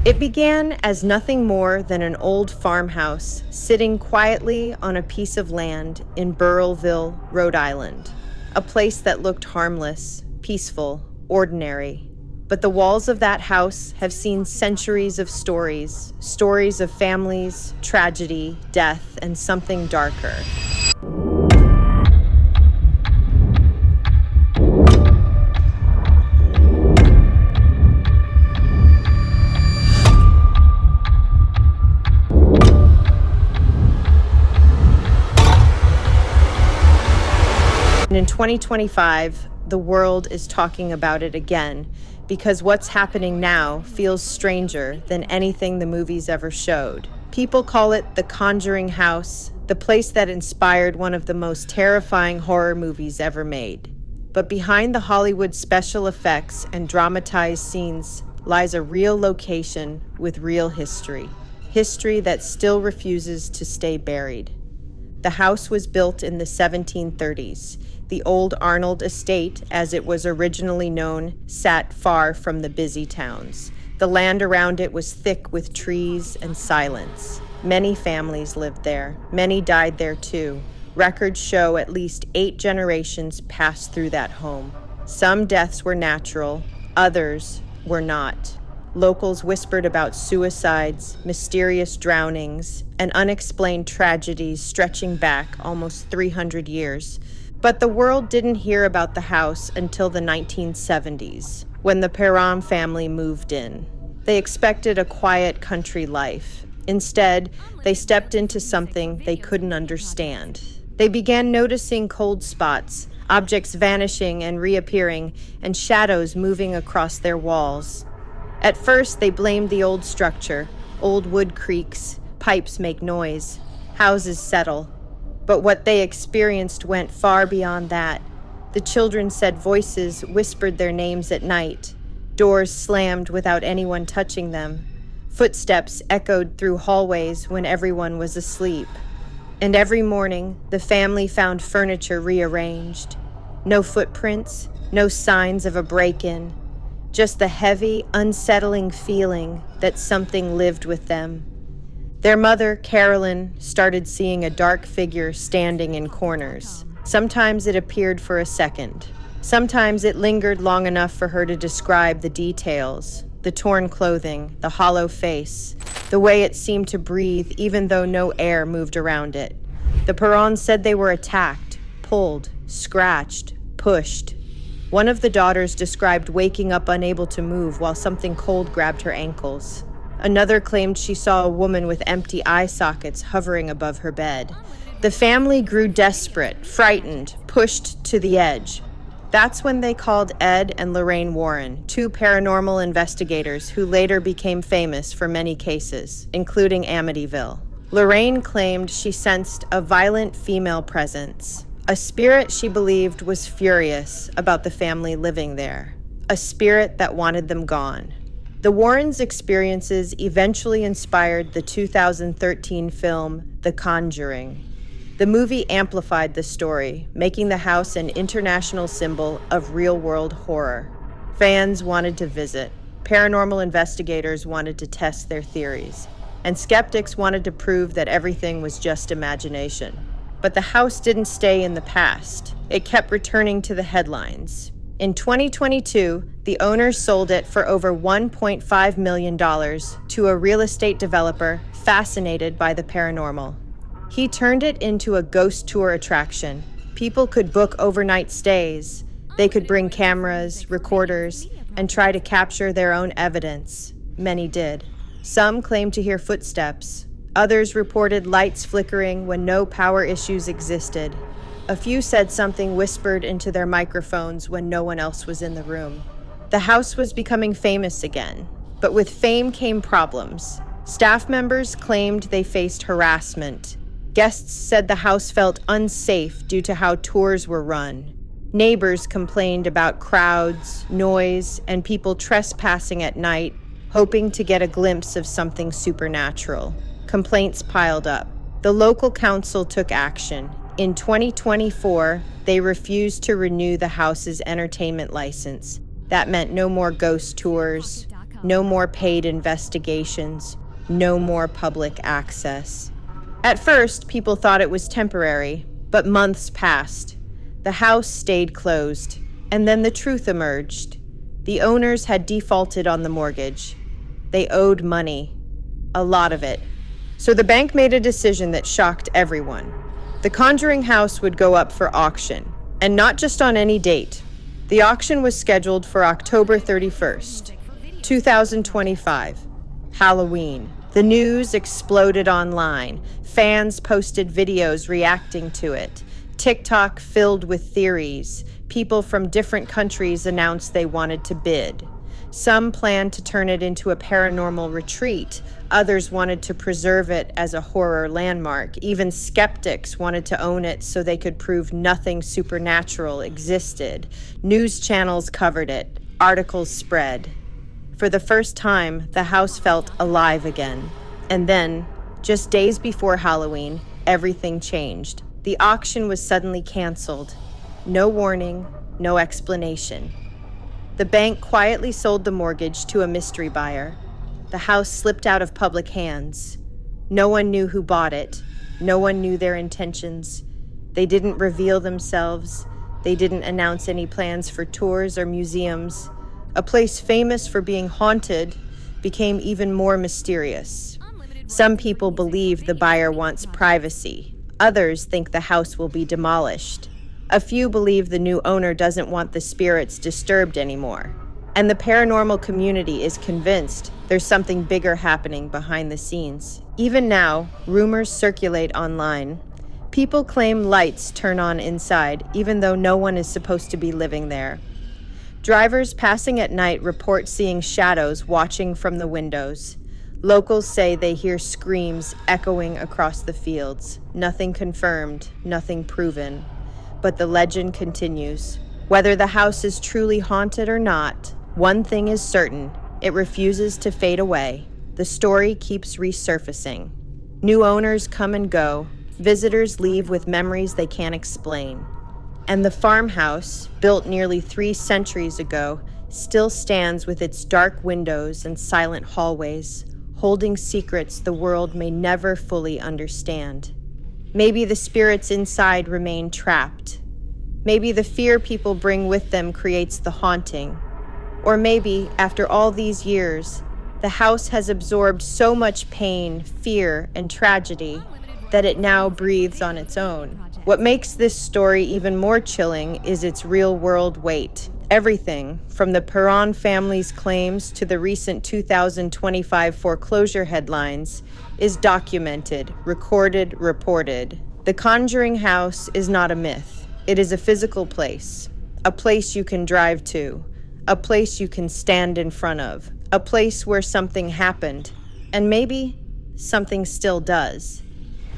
It began as nothing more than an old farmhouse sitting quietly on a piece of land in Burrillville, Rhode Island, a place that looked harmless, peaceful, ordinary. But the walls of that house have seen centuries of stories of families, tragedy, death, and something darker. And in 2025, the world is talking about it again because what's happening now feels stranger than anything the movies ever showed. People call it the Conjuring House, the place that inspired one of the most terrifying horror movies ever made. But behind the Hollywood special effects and dramatized scenes lies a real location with real history. History that still refuses to stay buried. The house was built in the 1730s. The old Arnold estate, as it was originally known, sat far from the busy towns. The land around it was thick with trees and silence. Many families lived there. Many died there too. Records show at least 8 generations passed through that home. Some deaths were natural, others were not. Locals whispered about suicides, mysterious drownings, and unexplained tragedies stretching back almost 300 years. But the world didn't hear about the house until the 1970s, when the Perron family moved in. They expected a quiet country life. Instead, they stepped into something they couldn't understand. They began noticing cold spots, objects vanishing and reappearing, and shadows moving across their walls. At first, they blamed the old structure. Old wood creaks, pipes make noise, houses settle. But what they experienced went far beyond that. The children said voices whispered their names at night. Doors slammed without anyone touching them. Footsteps echoed through hallways when everyone was asleep. And every morning, the family found furniture rearranged. No footprints, no signs of a break-in. Just the heavy, unsettling feeling that something lived with them. Their mother, Carolyn, started seeing a dark figure standing in corners. Sometimes it appeared for a second. Sometimes it lingered long enough for her to describe the details, the torn clothing, the hollow face, the way it seemed to breathe even though no air moved around it. The Perrons said they were attacked, pulled, scratched, pushed. One of the daughters described waking up unable to move while something cold grabbed her ankles. Another claimed she saw a woman with empty eye sockets hovering above her bed. The family grew desperate, frightened, pushed to the edge. That's when they called Ed and Lorraine Warren, 2 paranormal investigators who later became famous for many cases, including Amityville. Lorraine claimed she sensed a violent female presence, a spirit she believed was furious about the family living there, a spirit that wanted them gone. The Warrens' experiences eventually inspired the 2013 film The Conjuring. The movie amplified the story, making the house an international symbol of real-world horror. Fans wanted to visit, paranormal investigators wanted to test their theories, and skeptics wanted to prove that everything was just imagination. But the house didn't stay in the past. It kept returning to the headlines. In 2022, the owners sold it for over $1.5 million to a real estate developer fascinated by the paranormal. He turned it into a ghost tour attraction. People could book overnight stays. They could bring cameras, recorders, and try to capture their own evidence. Many did. Some claimed to hear footsteps. Others reported lights flickering when no power issues existed. A few said something whispered into their microphones when no one else was in the room. The house was becoming famous again, but with fame came problems. Staff members claimed they faced harassment. Guests said the house felt unsafe due to how tours were run. Neighbors complained about crowds, noise, and people trespassing at night, hoping to get a glimpse of something supernatural. Complaints piled up. The local council took action. In 2024, they refused to renew the house's entertainment license. That meant no more ghost tours, No more paid investigations. No more public access. At first, people thought it was temporary, but months passed. The house stayed closed, and then the truth emerged. The owners had defaulted on the mortgage. They owed money, a lot of it. So the bank made a decision that shocked everyone. The Conjuring House would go up for auction, and not just on any date. The auction was scheduled for October 31st, 2025, Halloween. The news exploded online. Fans posted videos reacting to it. TikTok filled with theories. People from different countries announced they wanted to bid. Some planned to turn it into a paranormal retreat. Others wanted to preserve it as a horror landmark. Even skeptics wanted to own it so they could prove nothing supernatural existed. News channels covered it. Articles spread. For the first time, the house felt alive again. And then, just days before Halloween, everything changed. The auction was suddenly canceled. No warning, no explanation. The bank quietly sold the mortgage to a mystery buyer. The house slipped out of public hands. No one knew who bought it. No one knew their intentions. They didn't reveal themselves. They didn't announce any plans for tours or museums. A place famous for being haunted became even more mysterious. Some people believe the buyer wants privacy. Others think the house will be demolished. A few believe the new owner doesn't want the spirits disturbed anymore. And the paranormal community is convinced there's something bigger happening behind the scenes. Even now, rumors circulate online. People claim lights turn on inside, even though no one is supposed to be living there. Drivers passing at night report seeing shadows watching from the windows. Locals say they hear screams echoing across the fields. Nothing confirmed, nothing proven. But the legend continues. Whether the house is truly haunted or not, one thing is certain: it refuses to fade away. The story keeps resurfacing. New owners come and go. Visitors leave with memories they can't explain. And the farmhouse, built nearly 3 centuries ago, still stands with its dark windows and silent hallways, holding secrets the world may never fully understand. Maybe the spirits inside remain trapped. Maybe the fear people bring with them creates the haunting. Or maybe, after all these years, the house has absorbed so much pain, fear, and tragedy that it now breathes on its own. What makes this story even more chilling is its real-world weight. Everything, from the Perron family's claims to the recent 2025 foreclosure headlines, is documented, recorded, reported. The Conjuring House is not a myth. It is a physical place. A place you can drive to. A place you can stand in front of. A place where something happened. And maybe something still does.